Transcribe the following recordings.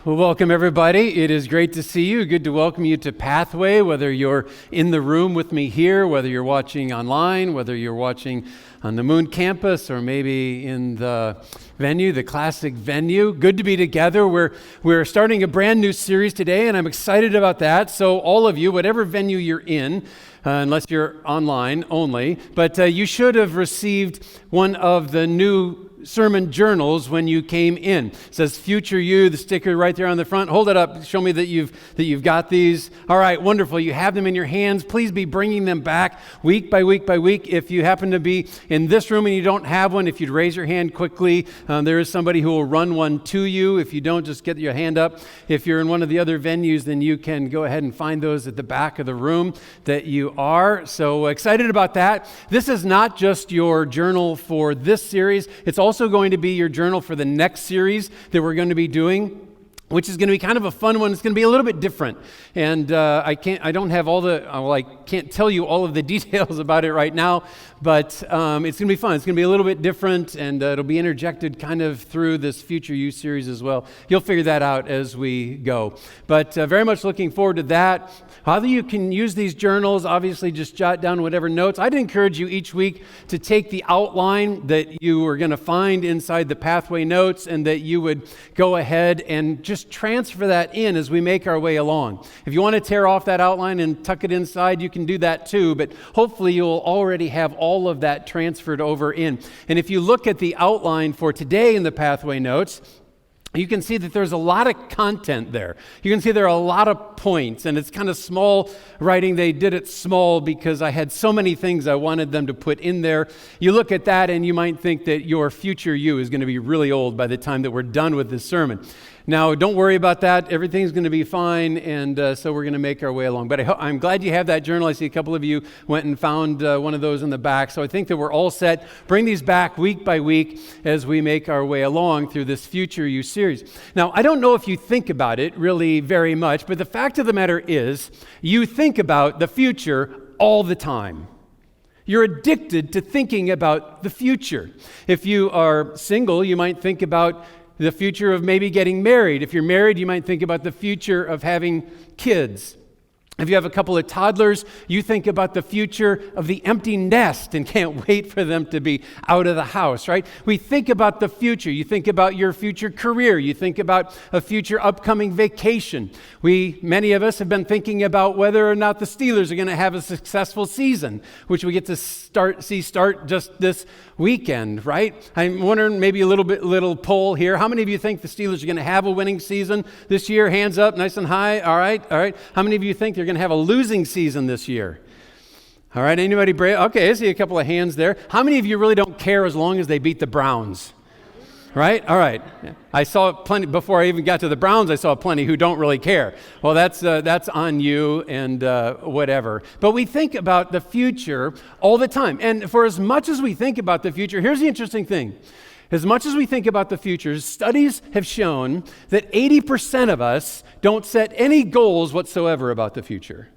Well, welcome everybody. It is great to see you. Good to welcome you to Pathway, whether you're in the room with me here, whether you're watching online, whether you're watching on the Moon campus, or maybe in the venue, the classic venue. Good to be together. We're starting a brand new series today, and I'm excited about that. So all of you, whatever venue you're in, unless you're online only, but you should have received one of the new sermon journals when you came in. It says Future You, the sticker right there on the front. Hold it up. Show me that you've got these. All right, wonderful. You have them in your hands. Please be bringing them back week by week by week. If you happen to be in this room and you don't have one, if you'd raise your hand quickly, there is somebody who will run one to you. If you don't, just get your hand up. If you're in one of the other venues, then you can go ahead and find those at the back of the room that you are. So excited about that. This is not just your journal for this series. It's also going to be your journal for the next series that we're going to be doing, which is going to be kind of a fun one. It's going to be a little bit different. And I can't tell you all of the details about it right now, but it's going to be fun. It's going to be a little bit different, and it'll be interjected kind of through this Future You series as well. You'll figure that out as we go. But very much looking forward to that. How you can use these journals, obviously just jot down whatever notes. I'd encourage you each week to take the outline that you are going to find inside the Pathway notes, and that you would go ahead and just transfer that in as we make our way along. If you want to tear off that outline and tuck it inside, you can do that too, but hopefully you'll already have all of that transferred over in. And if you look at the outline for today in the Pathway notes, you can see that there's a lot of content there. You can see there are a lot of points, and it's kind of small writing. They did it small because I had so many things I wanted them to put in there. You look at that and you might think that your future you is going to be really old by the time that we're done with this sermon. Now, don't worry about that. Everything's going to be fine, and so we're going to make our way along. But I'm glad you have that journal. I see a couple of you went and found one of those in the back, so I think that we're all set. Bring these back week by week as we make our way along through this Future You series. Now, I don't know if you think about it really very much, but the fact of the matter is, you think about the future all the time. You're addicted to thinking about the future. If you are single, you might think about the future of maybe getting married. If you're married, you might think about the future of having kids. If you have a couple of toddlers, you think about the future of the empty nest and can't wait for them to be out of the house, right? We think about the future. You think about your future career. You think about a future upcoming vacation. Many of us have been thinking about whether or not the Steelers are going to have a successful season, which we get to start just this weekend, right? I'm wondering, maybe a little poll here. How many of you think the Steelers are going to have a winning season this year? Hands up, nice and high. All right. How many of you think they're going to have a losing season this year? All right, anybody brave? Okay, I see a couple of hands there. How many of you really don't care as long as they beat the Browns? Right? All right. I saw plenty, before I even got to the Browns, I saw plenty who don't really care. Well, that's on you and whatever. But we think about the future all the time. And for as much as we think about the future, here's the interesting thing. As much as we think about the future, studies have shown that 80% of us don't set any goals whatsoever about the future.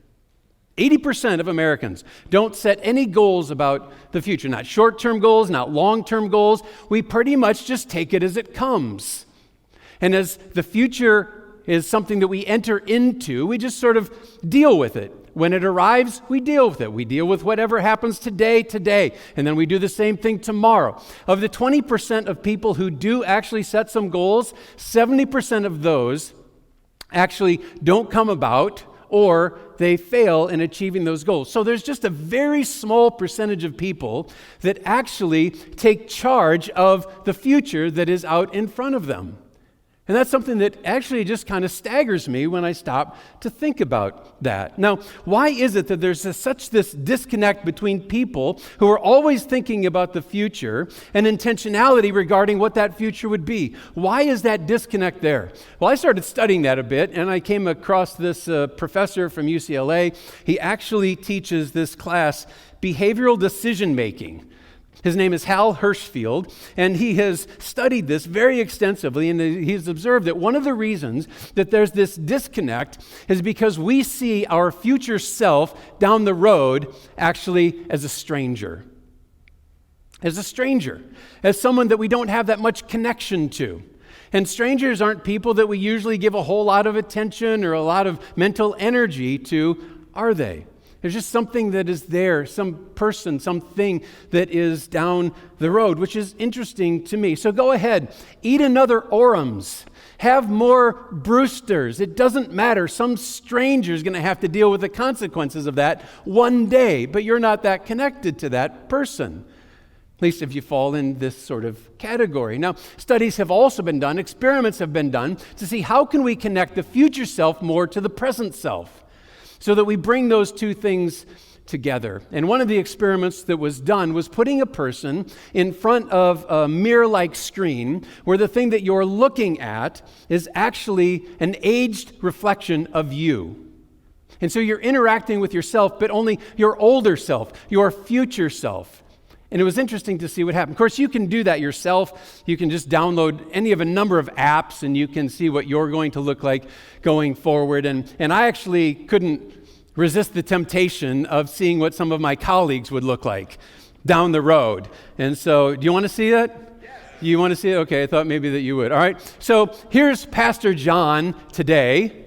80% of Americans don't set any goals about the future. Not short-term goals, not long-term goals. We pretty much just take it as it comes. And as the future is something that we enter into, we just sort of deal with it. When it arrives, we deal with it. We deal with whatever happens today, and then we do the same thing tomorrow. Of the 20% of people who do actually set some goals, 70% of those actually don't come about, or they fail in achieving those goals. So there's just a very small percentage of people that actually take charge of the future that is out in front of them. And that's something that actually just kind of staggers me when I stop to think about that. Now, why is it that there's such this disconnect between people who are always thinking about the future and intentionality regarding what that future would be? Why is that disconnect there? Well, I started studying that a bit, and I came across this professor from UCLA. He actually teaches this class, Behavioral Decision Making. His name is Hal Hirschfield, and he has studied this very extensively, and he's observed that one of the reasons that there's this disconnect is because we see our future self down the road actually as a stranger. As someone that we don't have that much connection to. And strangers aren't people that we usually give a whole lot of attention or a lot of mental energy to, are they? There's just something that is there, some person, something that is down the road, which is interesting to me. So go ahead, eat another Orams, have more Brewsters. It doesn't matter. Some stranger is going to have to deal with the consequences of that one day, but you're not that connected to that person. At least if you fall in this sort of category. Now, studies have also been done, experiments have been done to see how can we connect the future self more to the present self so that we bring those two things together. And one of the experiments that was done was putting a person in front of a mirror-like screen where the thing that you're looking at is actually an aged reflection of you. And so you're interacting with yourself, but only your older self, your future self. And it was interesting to see what happened. Of course, you can do that yourself. You can just download any of a number of apps and you can see what you're going to look like going forward. And I actually couldn't resist the temptation of seeing what some of my colleagues would look like down the road. And so, do you want to see that? Yes. You want to see it? Okay, I thought maybe that you would. All right. So, here's Pastor John today.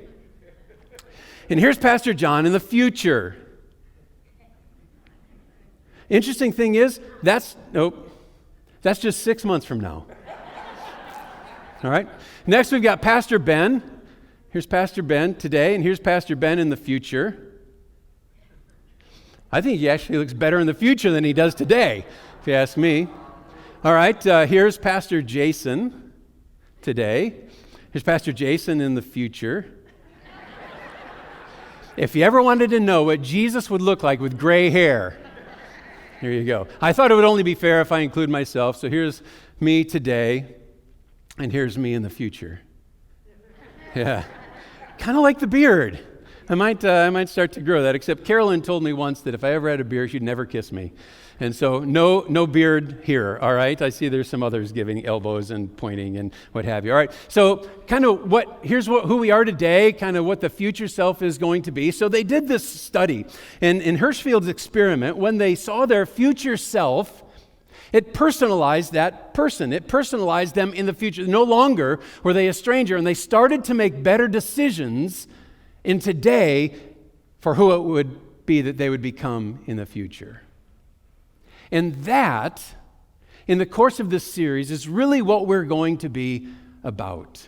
And here's Pastor John in the future. Interesting thing is, that's just 6 months from now. All right. Next, we've got Pastor Ben. Here's Pastor Ben today, and here's Pastor Ben in the future. I think he actually looks better in the future than he does today, if you ask me. All right. Here's Pastor Jason today. Here's Pastor Jason in the future. If you ever wanted to know what Jesus would look like with gray hair, here you go. I thought it would only be fair if I include myself. So here's me today, and here's me in the future. Yeah, kind of like the beard. I might start to grow that. Except Carolyn told me once that if I ever had a beard, she'd never kiss me. And so no beard here. All right. I see there's some others giving elbows and pointing and what have you. All right. So kind of who we are today, kind of what the future self is going to be. So they did this study in Hirschfield's experiment. When they saw their future self, it personalized that person. It personalized them in the future. No longer were they a stranger, and they started to make better decisions in today for who it would be that they would become in the future. And that, in the course of this series, is really what we're going to be about.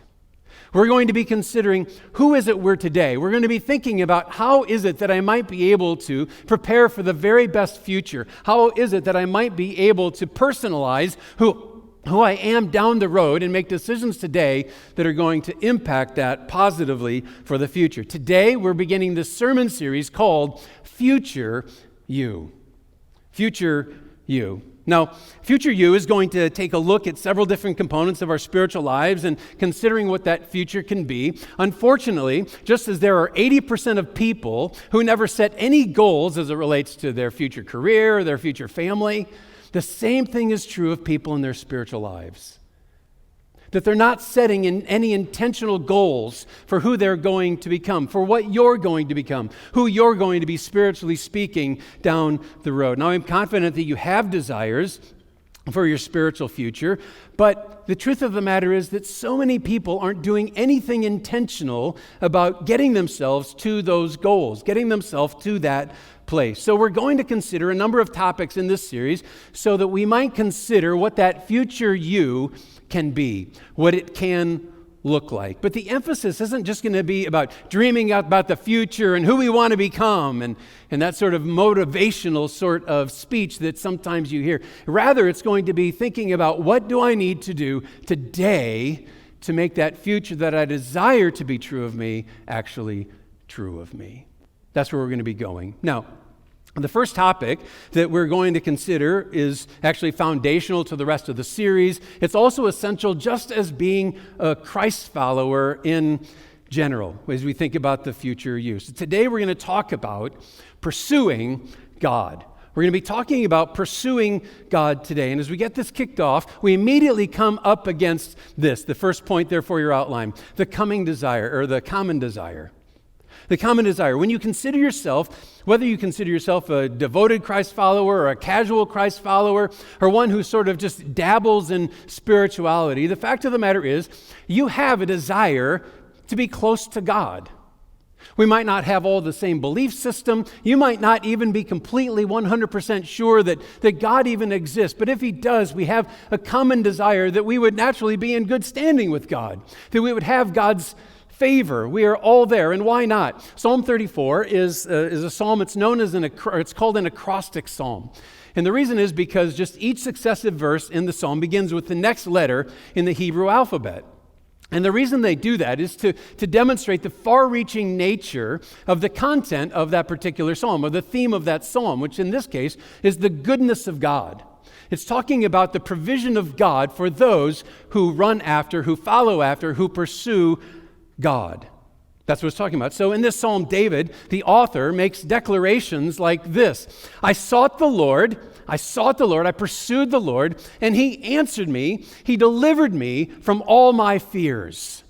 We're going to be considering who is it we're today. We're going to be thinking about how is it that I might be able to prepare for the very best future? How is it that I might be able to personalize who I am down the road and make decisions today that are going to impact that positively for the future? Today, we're beginning this sermon series called Future You. Future You. Now, Future You is going to take a look at several different components of our spiritual lives and considering what that future can be. Unfortunately, just as there are 80% of people who never set any goals as it relates to their future career or their future family, the same thing is true of people in their spiritual lives. That they're not setting in any intentional goals for who they're going to become, for what you're going to become, who you're going to be spiritually speaking down the road. Now, I'm confident that you have desires for your spiritual future, but the truth of the matter is that so many people aren't doing anything intentional about getting themselves to those goals, getting themselves to that place. So we're going to consider a number of topics in this series so that we might consider what that future you can be, what it can look like. But the emphasis isn't just going to be about dreaming about the future and who we want to become and that sort of motivational sort of speech that sometimes you hear. Rather, it's going to be thinking about what do I need to do today to make that future that I desire to be true of me actually true of me. That's where we're going to be going. Now, the first topic that we're going to consider is actually foundational to the rest of the series. It's also essential just as being a Christ follower in general as we think about the future you. So today we're going to talk about pursuing God. We're going to be talking about pursuing God today. And as we get this kicked off, we immediately come up against this, the first point there for your outline, the coming desire or the common desire. The common desire. When you consider yourself, whether you consider yourself a devoted Christ follower or a casual Christ follower or one who sort of just dabbles in spirituality, the fact of the matter is you have a desire to be close to God. We might not have all the same belief system. You might not even be completely 100% sure that God even exists. But if He does, we have a common desire that we would naturally be in good standing with God, that we would have God's favor. We are all there, and why not? Psalm 34 is a psalm. It's known as it's called an acrostic psalm. And the reason is because just each successive verse in the psalm begins with the next letter in the Hebrew alphabet. And the reason they do that is to demonstrate the far-reaching nature of the content of that particular psalm, or the theme of that psalm, which in this case is the goodness of God. It's talking about the provision of God for those who run after, who follow after, who pursue God. That's what it's talking about. So in this psalm, David, the author, makes declarations like this: I sought the Lord, I pursued the Lord, and He answered me. He delivered me from all my fears.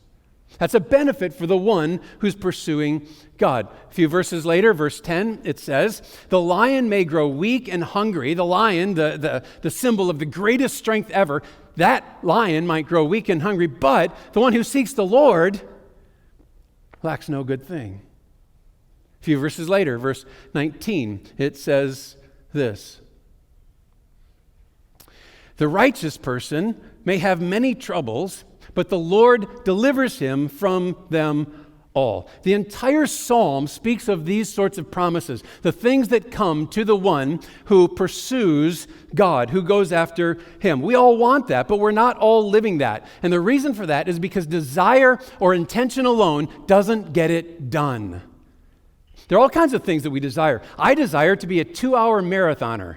That's a benefit for the one who's pursuing God. A few verses later, verse 10, it says, the lion may grow weak and hungry. The lion, the symbol of the greatest strength ever, that lion might grow weak and hungry, but the one who seeks the Lord lacks no good thing. A few verses later, verse 19, it says this: the righteous person may have many troubles, but the Lord delivers him from them all. The entire psalm speaks of these sorts of promises, the things that come to the one who pursues God, who goes after Him. We all want that, but we're not all living that. And the reason for that is because desire or intention alone doesn't get it done. There are all kinds of things that we desire. I desire to be a 2-hour marathoner,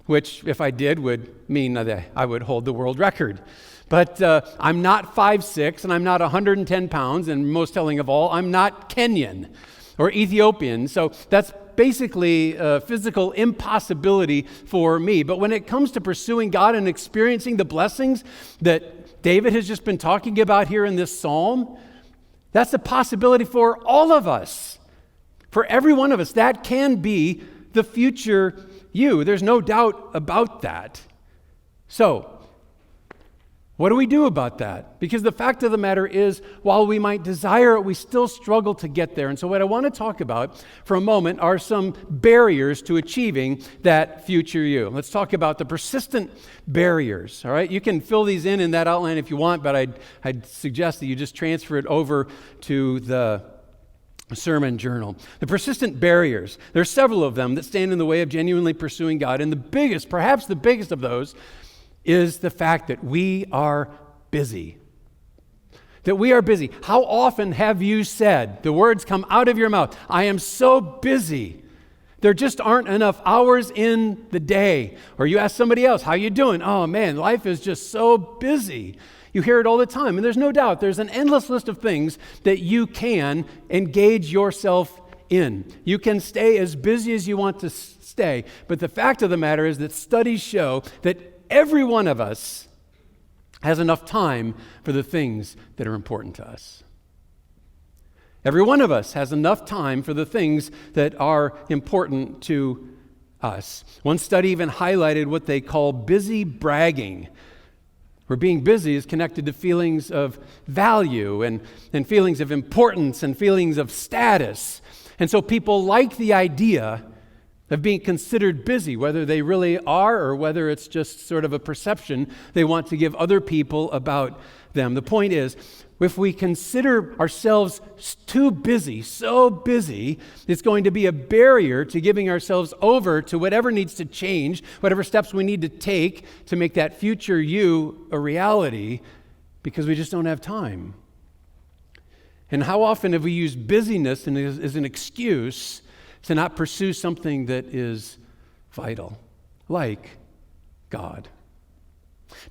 which, if I did, would mean that I would hold the world record. But I'm not 5'6", and I'm not 110 pounds, and most telling of all, I'm not Kenyan or Ethiopian. So that's basically a physical impossibility for me. But when it comes to pursuing God and experiencing the blessings that David has just been talking about here in this psalm, that's a possibility for all of us. For every one of us, that can be the future you. There's no doubt about that. So, what do we do about that? Because the fact of the matter is, while we might desire it, we still struggle to get there. And so what I want to talk about for a moment are some barriers to achieving that future you. Let's talk about the persistent barriers, all right? You can fill these in that outline if you want, but I'd suggest that you just transfer it over to the sermon journal. The persistent barriers, there's several of them that stand in the way of genuinely pursuing God. And the biggest, perhaps the biggest of those, is the fact that we are busy. That we are busy. How often have you said, the words come out of your mouth, I am so busy. There just aren't enough hours in the day. Or you ask somebody else, how you doing? Oh man, life is just so busy. You hear it all the time. And there's no doubt, there's an endless list of things that you can engage yourself in. You can stay as busy as you want to stay. But the fact of the matter is that studies show that every one of us has enough time for the things that are important to us. Every one of us has enough time for the things that are important to us. One study even highlighted what they call busy bragging, where being busy is connected to feelings of value and feelings of importance and feelings of status. And so people like the idea of being considered busy, whether they really are or whether it's just sort of a perception they want to give other people about them. The point is, if we consider ourselves too busy, so busy, it's going to be a barrier to giving ourselves over to whatever needs to change, whatever steps we need to take to make that future you a reality, because we just don't have time. And how often have we used busyness as an excuse to not pursue something that is vital, like God?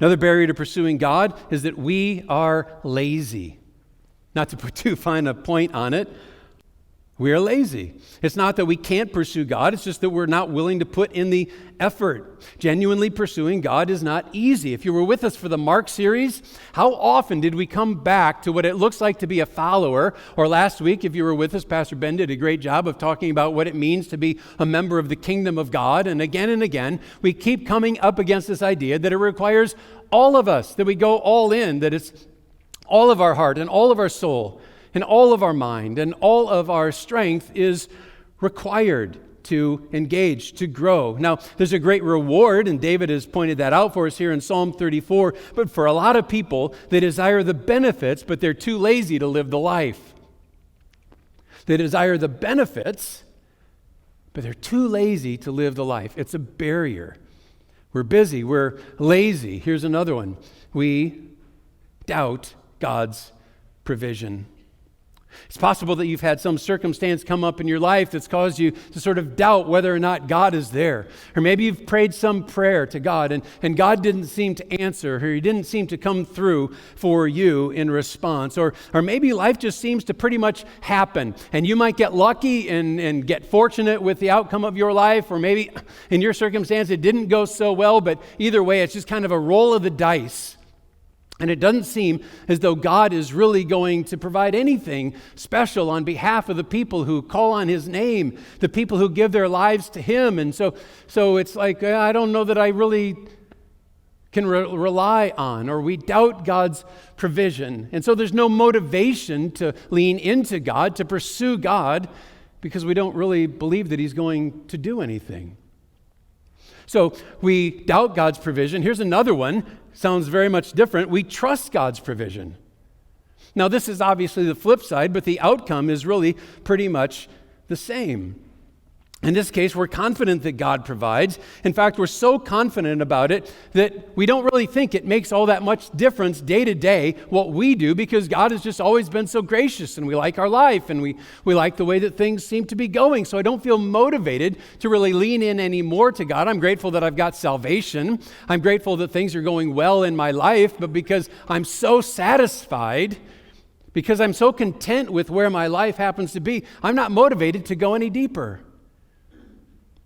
Another barrier to pursuing God is that we are lazy. Not to put too fine a point on it, We are lazy. It's not that we can't pursue God, it's just that we're not willing to put in the effort. Genuinely pursuing God is not easy. If you were with us for the Mark series, how often did we come back to what it looks like to be a follower? Or last week, if you were with us, Pastor Ben did a great job of talking about what it means to be a member of the kingdom of God. And again, we keep coming up against this idea that it requires all of us, that we go all in, that it's all of our heart and all of our soul and all of our mind and all of our strength is required to engage, to grow. Now, there's a great reward, and David has pointed that out for us here in Psalm 34, but for a lot of people, they desire the benefits, but they're too lazy to live the life. They desire the benefits, but they're too lazy to live the life. It's a barrier. We're busy, we're lazy. Here's another one. We doubt God's provision. It's possible that you've had some circumstance come up in your life that's caused you to sort of doubt whether or not God is there. Or maybe you've prayed some prayer to God and God didn't seem to answer, or He didn't seem to come through for you in response. Or maybe life just seems to pretty much happen, and you might get lucky and get fortunate with the outcome of your life, or maybe in your circumstance it didn't go so well, but either way it's just kind of a roll of the dice. And it doesn't seem as though God is really going to provide anything special on behalf of the people who call on His name, the people who give their lives to Him. And so it's like, I don't know that I really can rely on, or we doubt God's provision. And so there's no motivation to lean into God, to pursue God, because we don't really believe that He's going to do anything. So we doubt God's provision. Here's another one. Sounds very much different. We trust God's provision. Now, this is obviously the flip side, but the outcome is really pretty much the same. In this case, we're confident that God provides. In fact, we're so confident about it that we don't really think it makes all that much difference day to day what we do, because God has just always been so gracious, and we like our life, and we like the way that things seem to be going. So I don't feel motivated to really lean in anymore to God. I'm grateful that I've got salvation. I'm grateful that things are going well in my life, but because I'm so satisfied, because I'm so content with where my life happens to be, I'm not motivated to go any deeper,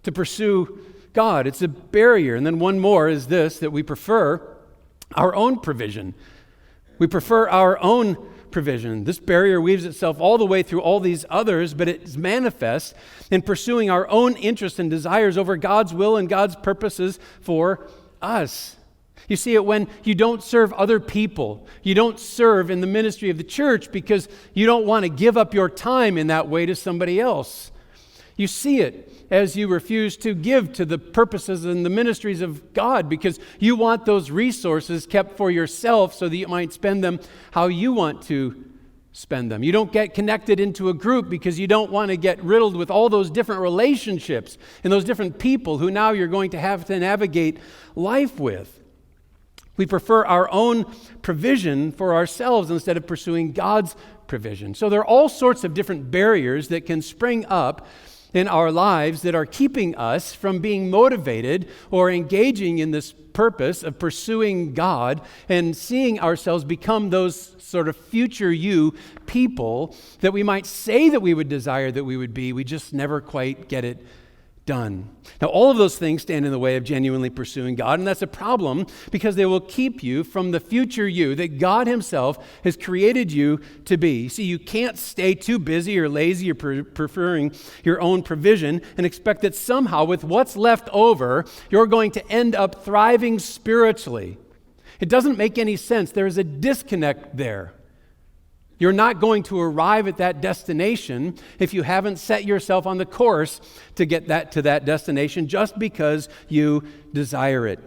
to pursue God. It's a barrier. And then one more is this, that we prefer our own provision. We prefer our own provision. This barrier weaves itself all the way through all these others, but it's manifest in pursuing our own interests and desires over God's will and God's purposes for us. You see it when you don't serve other people. You don't serve in the ministry of the church because you don't want to give up your time in that way to somebody else. You see it as you refuse to give to the purposes and the ministries of God because you want those resources kept for yourself so that you might spend them how you want to spend them. You don't get connected into a group because you don't want to get riddled with all those different relationships and those different people who now you're going to have to navigate life with. We prefer our own provision for ourselves instead of pursuing God's provision. So there are all sorts of different barriers that can spring up in our lives that are keeping us from being motivated or engaging in this purpose of pursuing God and seeing ourselves become those sort of future you people that we might say that we would desire that we would be. We just never quite get it done. Now, all of those things stand in the way of genuinely pursuing God, and that's a problem because they will keep you from the future you that God Himself has created you to be. See, you can't stay too busy or lazy or preferring your own provision and expect that somehow with what's left over, you're going to end up thriving spiritually. It doesn't make any sense. There is a disconnect there. You're not going to arrive at that destination if you haven't set yourself on the course to get to that destination just because you desire it.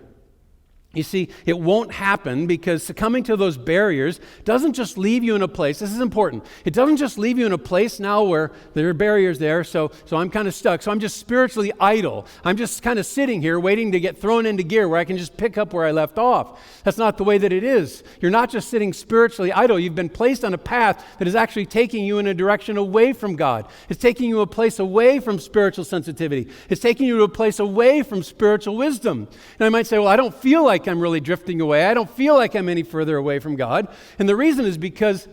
You see, it won't happen because succumbing to those barriers doesn't just leave you in a place. This is important. It doesn't just leave you in a place now where there are barriers there, so I'm kind of stuck. So I'm just spiritually idle. I'm just kind of sitting here waiting to get thrown into gear where I can just pick up where I left off. That's not the way that it is. You're not just sitting spiritually idle. You've been placed on a path that is actually taking you in a direction away from God. It's taking you a place away from spiritual sensitivity. It's taking you to a place away from spiritual wisdom. And I might say, well, I don't feel like I'm really drifting away. I don't feel like I'm any further away from God. And the reason is because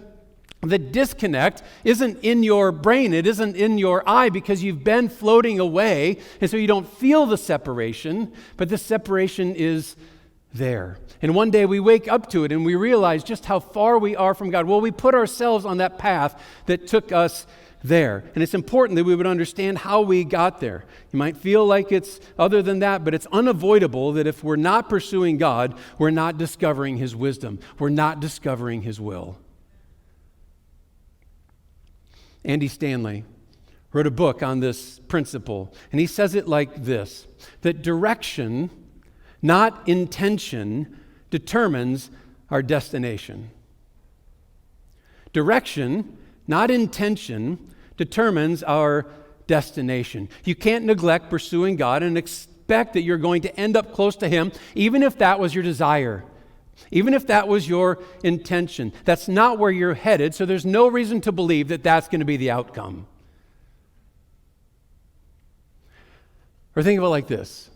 The disconnect isn't in your brain, it isn't in your eye because you've been floating away, and so you don't feel the separation, but the separation is there. And one day we wake up to it and we realize just how far we are from God. Well, we put ourselves on that path that took us there. And it's important that we would understand how we got there. You might feel like it's other than that, but it's unavoidable that if we're not pursuing God, we're not discovering His wisdom. We're not discovering His will. Andy Stanley wrote a book on this principle, and he says it like this, that direction, not intention, determines our destination. Direction, not intention, determines our destination. You can't neglect pursuing God and expect that you're going to end up close to Him, even if that was your desire. Even if that was your intention. That's not where you're headed, so there's no reason to believe that that's going to be the outcome. Or think of it like this.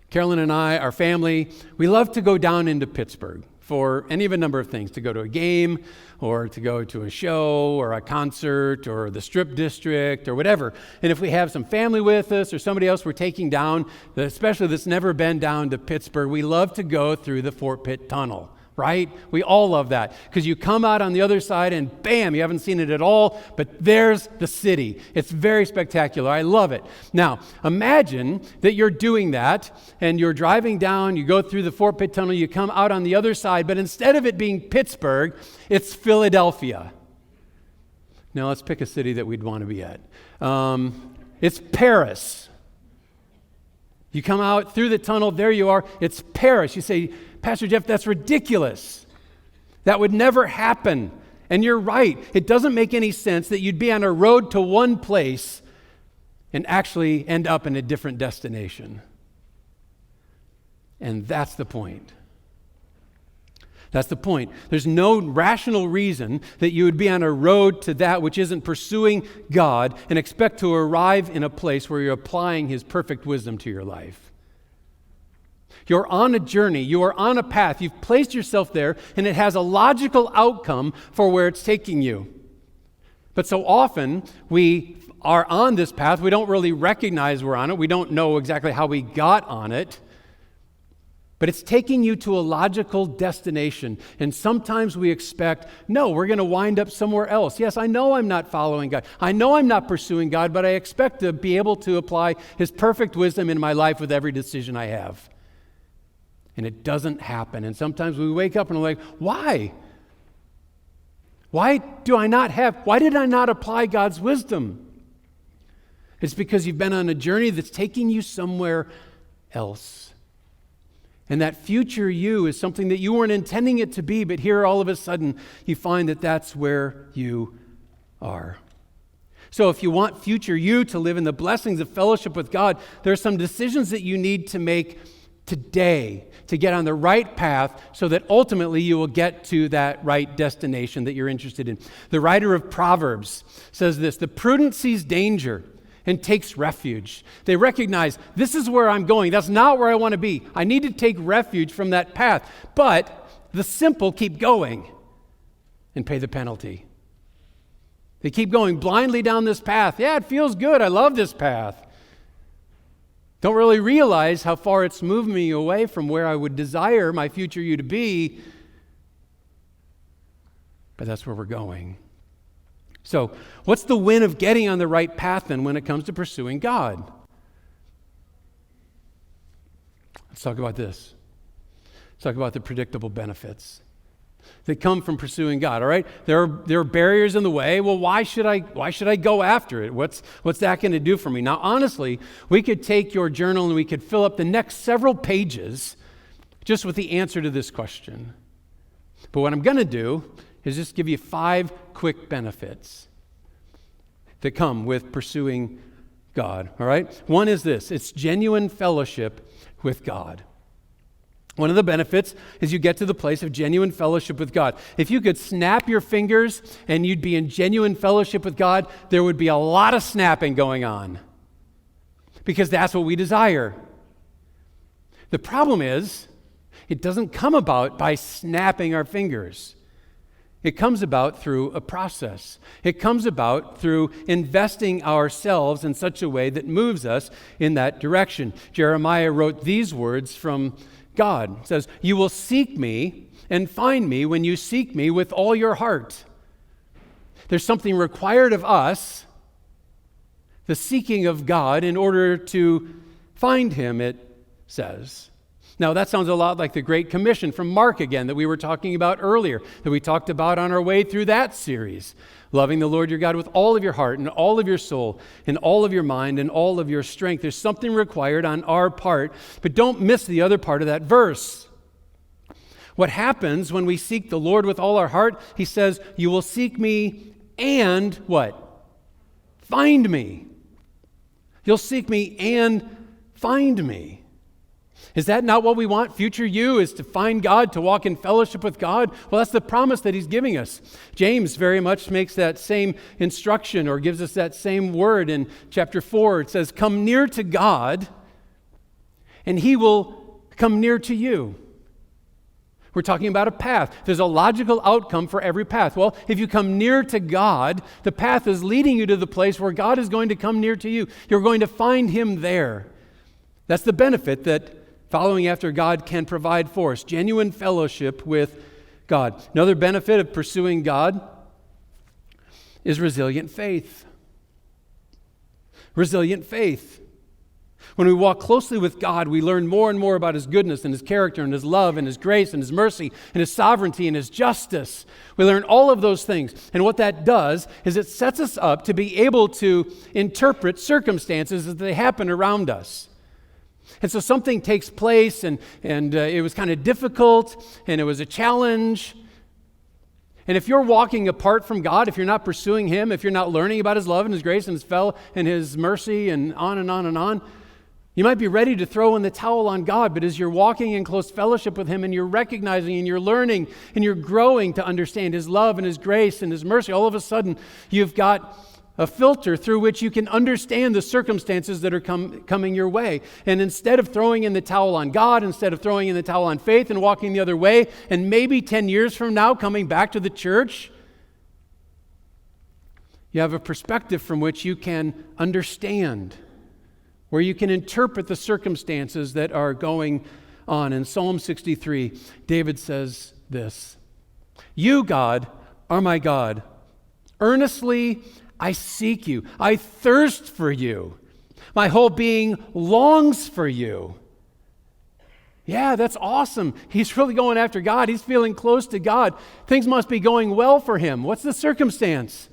Carolyn and I, our family, we love to go down into Pittsburgh for any of a number of things, to go to a game or to go to a show or a concert or the Strip District or whatever. And if we have some family with us or somebody else we're taking down, especially that's never been down to Pittsburgh, we love to go through the Fort Pitt Tunnel, right? We all love that because you come out on the other side and bam, you haven't seen it at all, but there's the city. It's very spectacular. I love it. Now, imagine that you're doing that and you're driving down, you go through the Fort Pitt Tunnel, you come out on the other side, but instead of it being Pittsburgh, it's Philadelphia. Now, let's pick a city that we'd want to be at. It's Paris. You come out through the tunnel, there you are, it's Paris. You say, Pastor Jeff, that's ridiculous. That would never happen. And you're right. It doesn't make any sense that you'd be on a road to one place and actually end up in a different destination. And that's the point. That's the point. There's no rational reason that you would be on a road to that which isn't pursuing God and expect to arrive in a place where you're applying His perfect wisdom to your life. You're on a journey. You are on a path. You've placed yourself there, and it has a logical outcome for where it's taking you. But so often, we are on this path. We don't really recognize we're on it. We don't know exactly how we got on it. But it's taking you to a logical destination. And sometimes we expect, no, we're going to wind up somewhere else. Yes, I know I'm not following God. I know I'm not pursuing God, but I expect to be able to apply His perfect wisdom in my life with every decision I have. And it doesn't happen. And sometimes we wake up and we're like, why? Why did I not apply God's wisdom? It's because you've been on a journey that's taking you somewhere else. And that future you is something that you weren't intending it to be, but here all of a sudden you find that that's where you are. So if you want future you to live in the blessings of fellowship with God, there are some decisions that you need to make today to get on the right path so that ultimately you will get to that right destination that you're interested in. The writer of Proverbs says this, the prudent sees danger and takes refuge. They recognize this is where I'm going. That's not where I want to be. I need to take refuge from that path. But the simple keep going and pay the penalty. They keep going blindly down this path. Yeah, it feels good. I love this path. Don't really realize how far it's moved me away from where I would desire my future you to be. But that's where we're going. So, what's the win of getting on the right path then when it comes to pursuing God? Let's talk about this. Let's talk about the predictable benefits that come from pursuing God, all right? There are barriers in the way. Well, why should I go after it? What's that going to do for me? Now, honestly, we could take your journal and we could fill up the next several pages just with the answer to this question. But what I'm going to do is just give you 5 quick benefits that come with pursuing God, all right? One is this, it's genuine fellowship with God. One of the benefits is you get to the place of genuine fellowship with God. If you could snap your fingers and you'd be in genuine fellowship with God, there would be a lot of snapping going on because that's what we desire. The problem is, it doesn't come about by snapping our fingers. It comes about through a process. It comes about through investing ourselves in such a way that moves us in that direction. Jeremiah wrote these words from God. It says, "You will seek me and find me when you seek me with all your heart." There's something required of us, the seeking of God, in order to find him, it says. Now, that sounds a lot like the Great Commission from Mark again that we were talking about earlier, that we talked about on our way through that series. Loving the Lord your God with all of your heart and all of your soul and all of your mind and all of your strength. There's something required on our part, but don't miss the other part of that verse. What happens when we seek the Lord with all our heart? He says, "You will seek me and" what? "Find me." You'll seek me and find me. Is that not what we want? Future you is to find God, to walk in fellowship with God? Well, that's the promise that he's giving us. James very much makes that same instruction, or gives us that same word in chapter 4. It says, "Come near to God, and he will come near to you." We're talking about a path. There's a logical outcome for every path. Well, if you come near to God, the path is leading you to the place where God is going to come near to you. You're going to find him there. That's the benefit that following after God can provide for us. Genuine fellowship with God. Another benefit of pursuing God is resilient faith. Resilient faith. When we walk closely with God, we learn more and more about his goodness and his character and his love and his grace and his mercy and his sovereignty and his justice. We learn all of those things. And what that does is it sets us up to be able to interpret circumstances as they happen around us. And so something takes place, and it was kind of difficult, and it was a challenge. And if you're walking apart from God, if you're not pursuing him, if you're not learning about his love and his grace and his mercy and on and on and on, you might be ready to throw in the towel on God. But as you're walking in close fellowship with him, and you're recognizing and you're learning and you're growing to understand his love and his grace and his mercy, all of a sudden you've got a filter through which you can understand the circumstances that are coming your way. And instead of throwing in the towel on God, instead of throwing in the towel on faith and walking the other way, and maybe 10 years from now coming back to the church, you have a perspective from which you can understand, where you can interpret the circumstances that are going on. In Psalm 63, David says this, "You, God, are my God. Earnestly I seek you. I thirst for you. My whole being longs for you." Yeah, that's awesome. He's really going after God. He's feeling close to God. Things must be going well for him. What's the circumstance?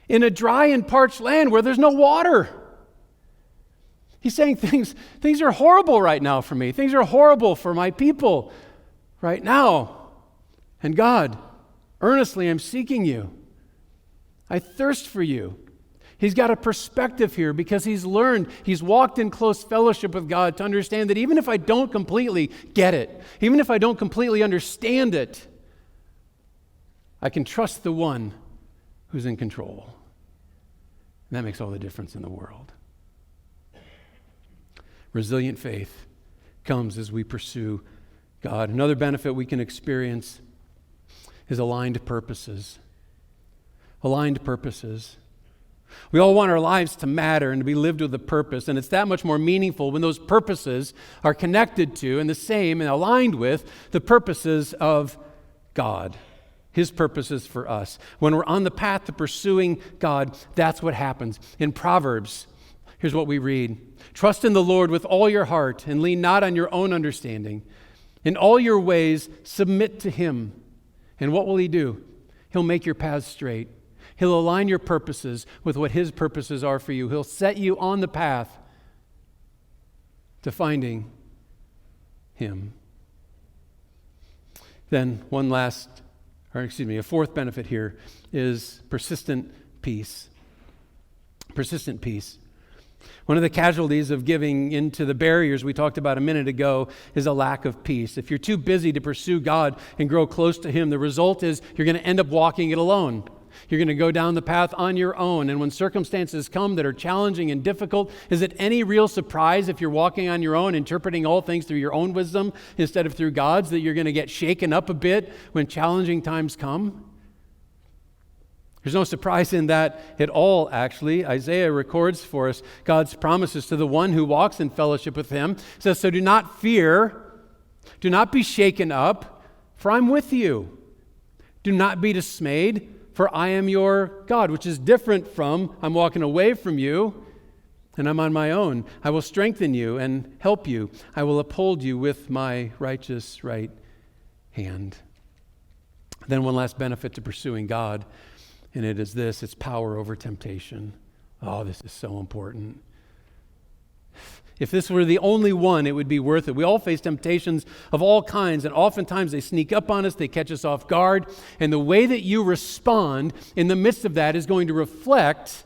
In a dry and parched land where there's no water. He's saying things are horrible right now for me. Things are horrible for my people right now. And God, earnestly I'm seeking you. I thirst for you. He's got a perspective here because he's walked in close fellowship with God to understand that even if I don't completely get it, even if I don't completely understand it, I can trust the one who's in control. And that makes all the difference in the world. Resilient faith comes as we pursue God. Another benefit we can experience is aligned purposes. Aligned purposes. We all want our lives to matter and to be lived with a purpose, and it's that much more meaningful when those purposes are connected to and the same and aligned with the purposes of God, his purposes for us. When we're on the path to pursuing God, that's what happens. In Proverbs, here's what we read. "Trust in the Lord with all your heart and lean not on your own understanding. In all your ways submit to him. And what will he do? He'll make your paths straight. He'll align your purposes with what his purposes are for you. He'll set you on the path to finding him." Then a fourth benefit here is persistent peace. Persistent peace. One of the casualties of giving into the barriers we talked about a minute ago is a lack of peace. If you're too busy to pursue God and grow close to him, the result is you're going to end up walking it alone. You're going to go down the path on your own. And when circumstances come that are challenging and difficult, is it any real surprise if you're walking on your own, interpreting all things through your own wisdom instead of through God's, that you're going to get shaken up a bit when challenging times come? There's no surprise in that at all, actually. Isaiah records for us God's promises to the one who walks in fellowship with him. It says, so do not fear, do not be shaken up, for I'm with you. Do not be dismayed, for I am your God, which is different from I'm walking away from you and I'm on my own. I will strengthen you and help you. I will uphold you with my righteous right hand. Then one last benefit to pursuing God, and it is this: it's power over temptation. Oh, this is so important. If this were the only one, it would be worth it. We all face temptations of all kinds, and oftentimes they sneak up on us, they catch us off guard, and the way that you respond in the midst of that is going to reflect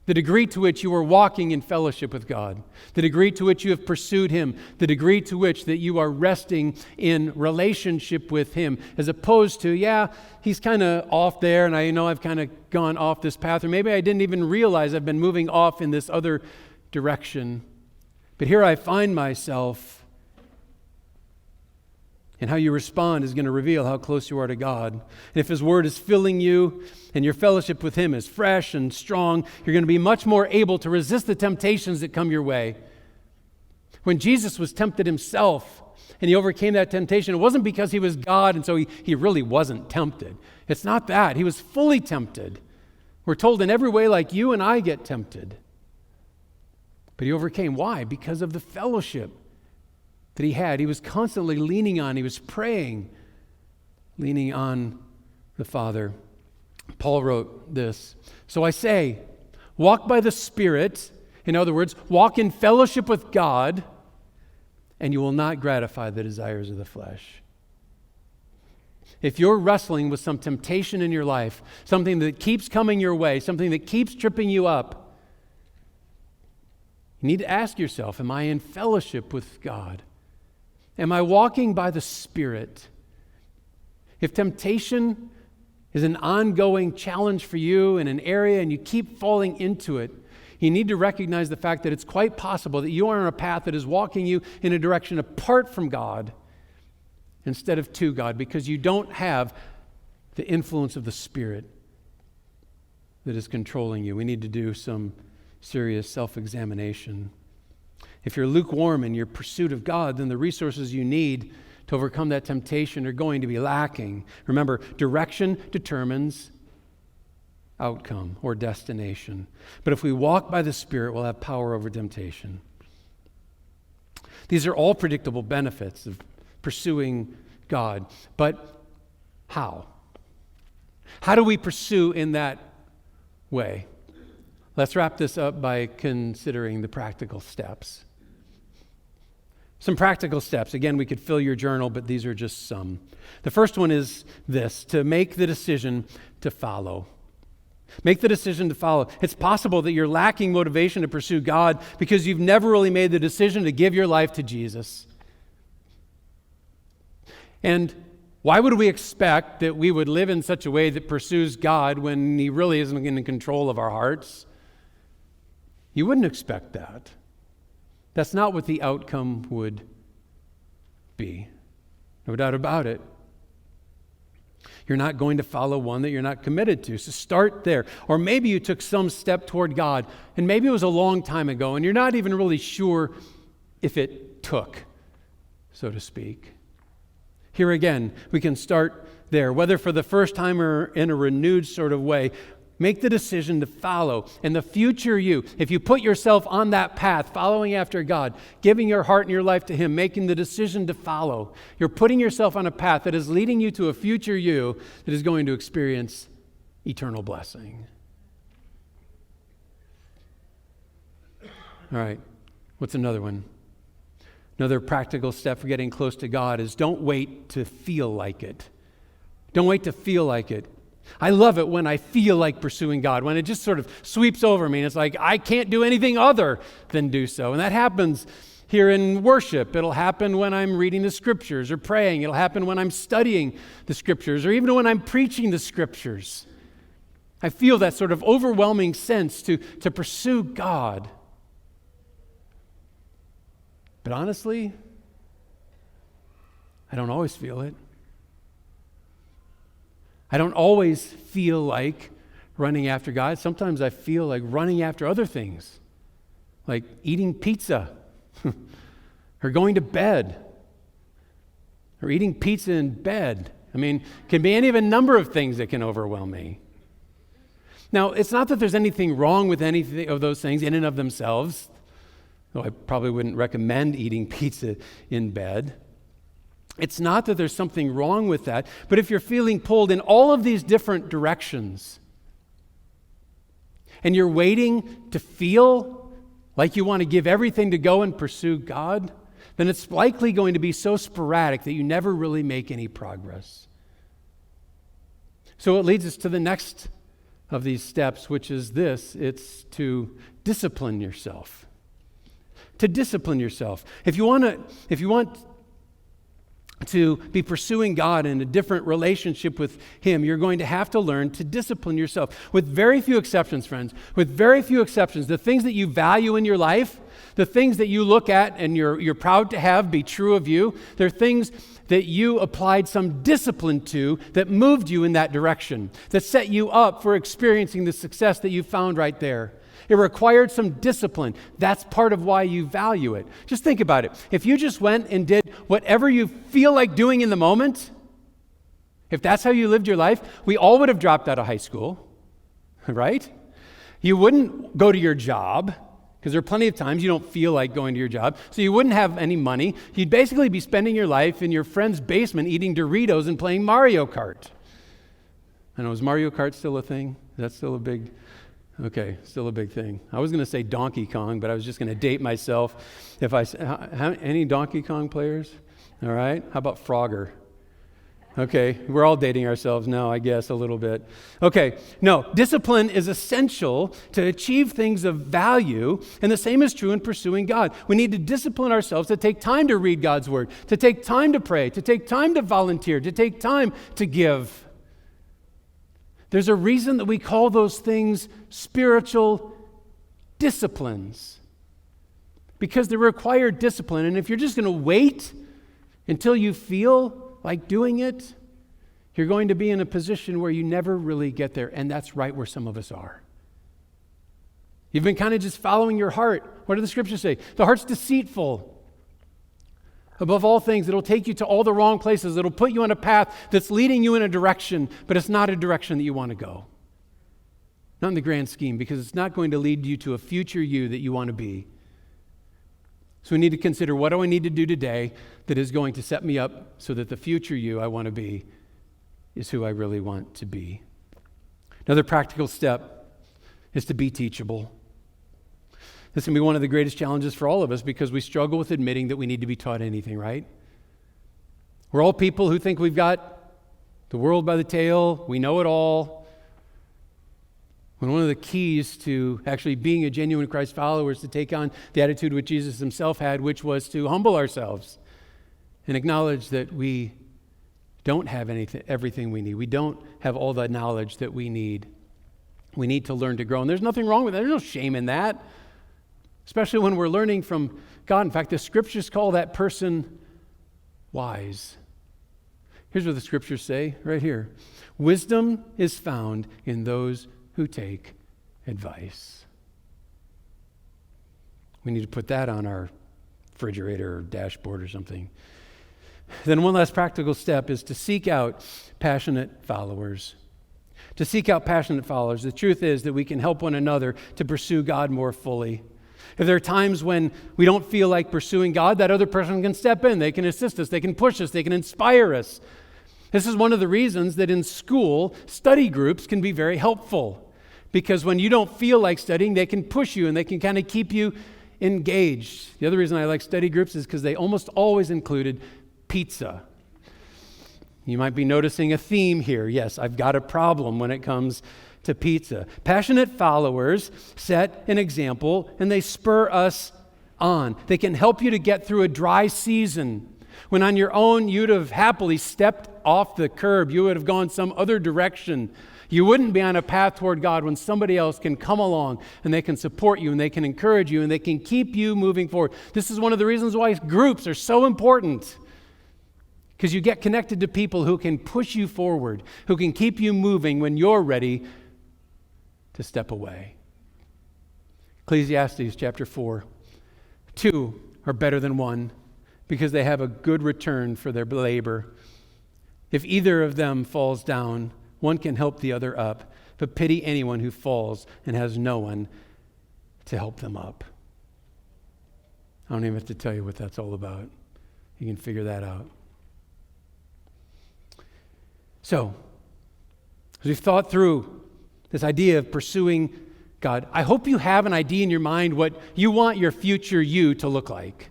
the degree to which you are walking in fellowship with God, the degree to which you have pursued him, the degree to which that you are resting in relationship with him, as opposed to, yeah, he's kind of off there, and I know I've kind of gone off this path, or maybe I didn't even realize I've been moving off in this other direction. But here I find myself, and how you respond is going to reveal how close you are to God. And if his word is filling you and your fellowship with him is fresh and strong, you're going to be much more able to resist the temptations that come your way. When Jesus was tempted himself and he overcame that temptation, it wasn't because he was God and so he really wasn't tempted. It's not that. He was fully tempted. We're told in every way like you and I get tempted. But he overcame. Why? Because of the fellowship that he had. He was constantly leaning on, he was praying, leaning on the Father. Paul wrote this: so I say, walk by the Spirit. In other words, walk in fellowship with God, and you will not gratify the desires of the flesh. If you're wrestling with some temptation in your life, something that keeps coming your way, something that keeps tripping you up, you need to ask yourself, am I in fellowship with God? Am I walking by the Spirit? If temptation is an ongoing challenge for you in an area and you keep falling into it, you need to recognize the fact that it's quite possible that you are on a path that is walking you in a direction apart from God instead of to God, because you don't have the influence of the Spirit that is controlling you. We need to do some serious self-examination. If you're lukewarm in your pursuit of God, then the resources you need to overcome that temptation are going to be lacking. Remember, direction determines outcome or destination. But if we walk by the Spirit, we'll have power over temptation. These are all predictable benefits of pursuing God. But how? How do we pursue in that way? Let's wrap this up by considering the practical steps. Some practical steps. Again, we could fill your journal, but these are just some. The first one is this: to make the decision to follow. Make the decision to follow. It's possible that you're lacking motivation to pursue God because you've never really made the decision to give your life to Jesus. And why would we expect that we would live in such a way that pursues God when he really isn't in control of our hearts? You wouldn't expect that. That's not what the outcome would be. No doubt about it. You're not going to follow one that you're not committed to. So start there. Or maybe you took some step toward God, and maybe it was a long time ago, and you're not even really sure if it took, so to speak. Here again, we can start there, whether for the first time or in a renewed sort of way. Make the decision to follow. And the future you, if you put yourself on that path, following after God, giving your heart and your life to him, making the decision to follow, you're putting yourself on a path that is leading you to a future you that is going to experience eternal blessing. All right, what's another one? Another practical step for getting close to God is don't wait to feel like it. Don't wait to feel like it. I love it when I feel like pursuing God, when it just sort of sweeps over me and it's like I can't do anything other than do so. And that happens here in worship. It'll happen when I'm reading the Scriptures or praying. It'll happen when I'm studying the Scriptures or even when I'm preaching the Scriptures. I feel that sort of overwhelming sense to pursue God. But honestly, I don't always feel it. I don't always feel like running after God. Sometimes I feel like running after other things, like eating pizza or going to bed or eating pizza in bed. I mean, it can be any of a number of things that can overwhelm me. Now, it's not that there's anything wrong with any of those things in and of themselves, though I probably wouldn't recommend eating pizza in bed. It's not that there's something wrong with that, but if you're feeling pulled in all of these different directions, and you're waiting to feel like you want to give everything to go and pursue God, then it's likely going to be so sporadic that you never really make any progress. So it leads us to the next of these steps, which is this: it's to discipline yourself. To discipline yourself. If you want to be pursuing God in a different relationship with Him, you're going to have to learn to discipline yourself. With very few exceptions, friends, with very few exceptions, the things that you value in your life, the things that you look at and you're proud to have be true of you, they're things that you applied some discipline to that moved you in that direction, that set you up for experiencing the success that you found right there. It required some discipline. That's part of why you value it. Just think about it. If you just went and did whatever you feel like doing in the moment, if that's how you lived your life, we all would have dropped out of high school, right? You wouldn't go to your job, because there are plenty of times you don't feel like going to your job, so you wouldn't have any money. You'd basically be spending your life in your friend's basement eating Doritos and playing Mario Kart. I know, is Mario Kart still a thing? Is that still a big... Okay, still a big thing. I was going to say Donkey Kong, but I was just going to date myself. If any Donkey Kong players? All right. How about Frogger? Okay, we're all dating ourselves now, I guess, a little bit. Okay, no, discipline is essential to achieve things of value, and the same is true in pursuing God. We need to discipline ourselves to take time to read God's Word, to take time to pray, to take time to volunteer, to take time to give. There's a reason that we call those things spiritual disciplines, because they require discipline. And if you're just going to wait until you feel like doing it, you're going to be in a position where you never really get there. And that's right where some of us are. You've been kind of just following your heart. What do the scriptures say? The heart's deceitful. Above all things, it'll take you to all the wrong places. It'll put you on a path that's leading you in a direction, but it's not a direction that you want to go. Not in the grand scheme, because it's not going to lead you to a future you that you want to be. So we need to consider, what do I need to do today that is going to set me up so that the future you I want to be is who I really want to be. Another practical step is to be teachable. This can be one of the greatest challenges for all of us, because we struggle with admitting that we need to be taught anything, right? We're all people who think we've got the world by the tail, we know it all. When one of the keys to actually being a genuine Christ follower is to take on the attitude which Jesus himself had, which was to humble ourselves and acknowledge that we don't have everything we need. We don't have all the knowledge that we need. We need to learn to grow. And there's nothing wrong with that. There's no shame in that, especially when we're learning from God. In fact, the scriptures call that person wise. Here's what the scriptures say right here. Wisdom is found in those who take advice. We need to put that on our refrigerator or dashboard or something. Then one last practical step is to seek out passionate followers. To seek out passionate followers. The truth is that we can help one another to pursue God more fully. If there are times when we don't feel like pursuing God, that other person can step in. They can assist us. They can push us. They can inspire us. This is one of the reasons that in school, study groups can be very helpful. Because when you don't feel like studying, they can push you and they can kind of keep you engaged. The other reason I like study groups is because they almost always included pizza. You might be noticing a theme here. Yes, I've got a problem when it comes to pizza. Passionate followers set an example and they spur us on. They can help you to get through a dry season. When on your own, you'd have happily stepped off the curb. You would have gone some other direction. You wouldn't be on a path toward God when somebody else can come along and they can support you and they can encourage you and they can keep you moving forward. This is one of the reasons why groups are so important. Because you get connected to people who can push you forward, who can keep you moving when you're ready to step away. Ecclesiastes chapter 4. 2 are better than 1 because they have a good return for their labor. If either of them falls down, one can help the other up, but pity anyone who falls and has no one to help them up. I don't even have to tell you what that's all about. You can figure that out. So, as we've thought through this idea of pursuing God, I hope you have an idea in your mind what you want your future you to look like,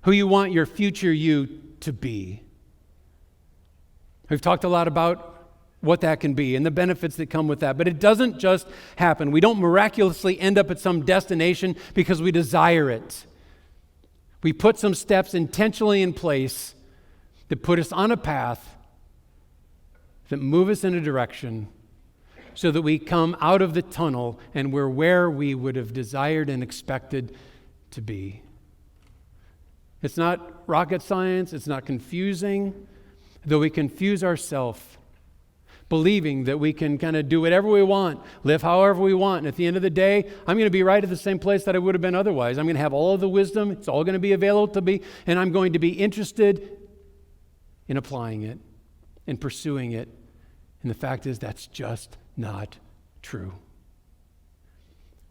who you want your future you to be. We've talked a lot about what that can be and the benefits that come with that, but it doesn't just happen. We don't miraculously end up at some destination because we desire it. We put some steps intentionally in place that put us on a path that move us in a direction so that we come out of the tunnel and we're where we would have desired and expected to be. It's not rocket science. It's not confusing, though we confuse ourselves, believing that we can kind of do whatever we want, live however we want, and at the end of the day, I'm going to be right at the same place that I would have been otherwise. I'm going to have all of the wisdom. It's all going to be available to me, and I'm going to be interested in applying it and pursuing it. And the fact is, that's just not true.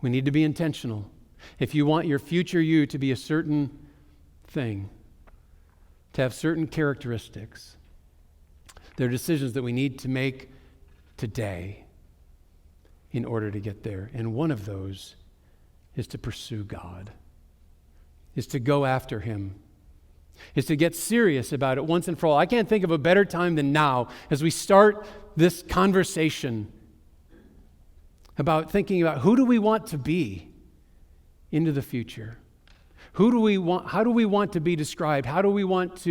We need to be intentional. If you want your future you to be a certain thing, to have certain characteristics, there are decisions that we need to make today in order to get there. And one of those is to pursue God, is to go after Him, is to get serious about it once and for all. I can't think of a better time than now as we start this conversation about thinking about who do we want to be into the future? How do we want to be described? How do we want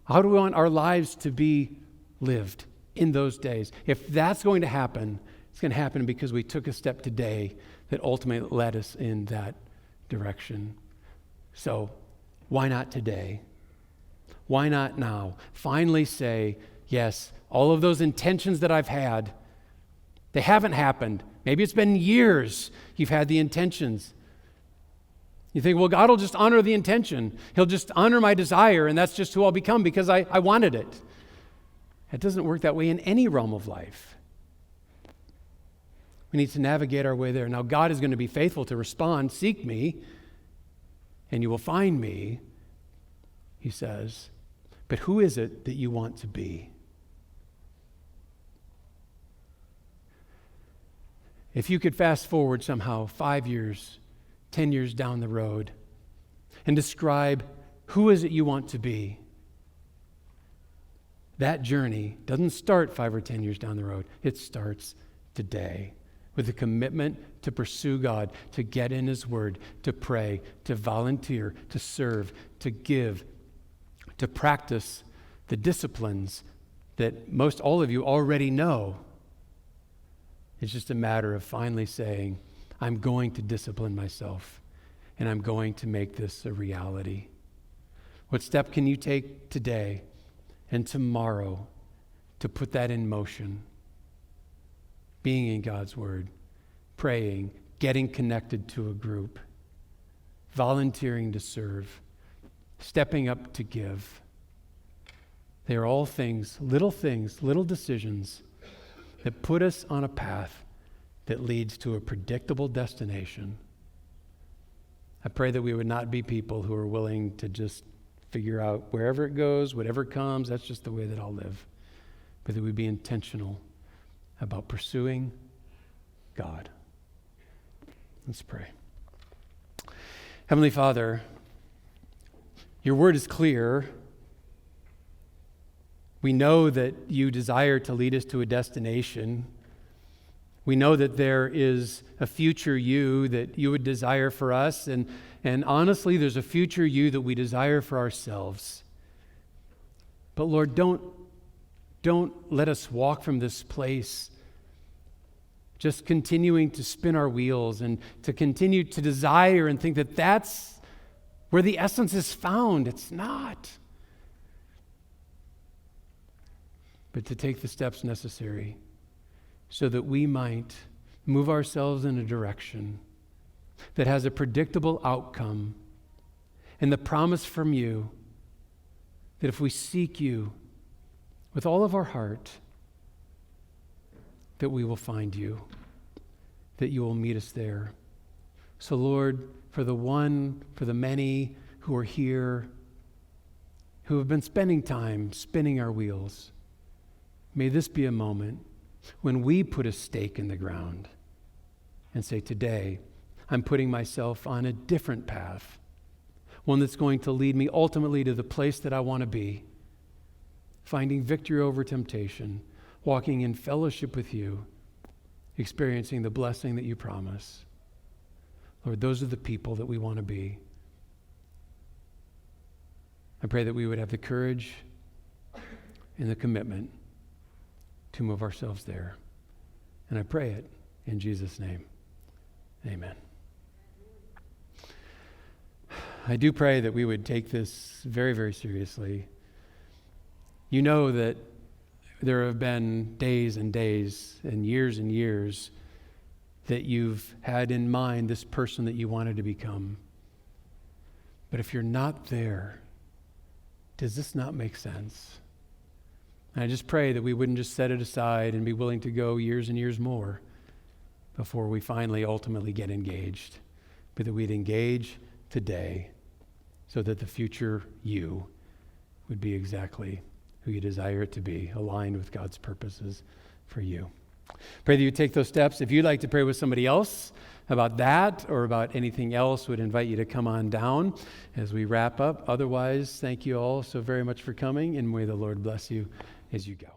our lives to be lived in those days? If that's going to happen, it's going to happen because we took a step today that ultimately led us in that direction. So, why not today? Why not now? Finally say, yes, all of those intentions that I've had, they haven't happened. Maybe it's been years you've had the intentions. You think, well, God will just honor the intention. He'll just honor my desire, and that's just who I'll become because I wanted it. It doesn't work that way in any realm of life. We need to navigate our way there. Now, God is going to be faithful to respond. Seek me, and you will find me, He says. But who is it that you want to be? If you could fast forward somehow 5 years, 10 years down the road and describe who is it you want to be, that journey doesn't start 5 or 10 years down the road. It starts today with a commitment to pursue God, to get in His Word, to pray, to volunteer, to serve, to give, to practice the disciplines that most all of you already know. It's just a matter of finally saying, I'm going to discipline myself, and I'm going to make this a reality. What step can you take today and tomorrow to put that in motion? Being in God's Word, praying, getting connected to a group, volunteering to serve, stepping up to give. They are all things, little decisions that put us on a path that leads to a predictable destination. I pray that we would not be people who are willing to just figure out wherever it goes, whatever comes, that's just the way that I'll live. But that we'd be intentional about pursuing God. Let's pray. Heavenly Father, your word is clear. We know that you desire to lead us to a destination. We know that there is a future you that you would desire for us, and honestly, there's a future you that we desire for ourselves. But Lord, don't let us walk from this place just continuing to spin our wheels and to continue to desire and think that that's where the essence is found. It's not. But to take the steps necessary so that we might move ourselves in a direction that has a predictable outcome and the promise from you that if we seek you with all of our heart, that we will find you, that you will meet us there. So Lord, for the many who are here, who have been spending time spinning our wheels, may this be a moment when we put a stake in the ground and say, today, I'm putting myself on a different path, one that's going to lead me ultimately to the place that I want to be, finding victory over temptation, walking in fellowship with you, experiencing the blessing that you promise. Lord, those are the people that we want to be. I pray that we would have the courage and the commitment to move ourselves there. And I pray it in Jesus' name. Amen. I do pray that we would take this very, very seriously. You know that there have been days and days and years that you've had in mind this person that you wanted to become. But if you're not there, does this not make sense? And I just pray that we wouldn't just set it aside and be willing to go years and years more before we finally ultimately get engaged, but that we'd engage today so that the future you would be exactly who you desire it to be, aligned with God's purposes for you. Pray that you take those steps. If you'd like to pray with somebody else about that or about anything else, would invite you to come on down as we wrap up. Otherwise, thank you all so very much for coming, and may the Lord bless you as you go.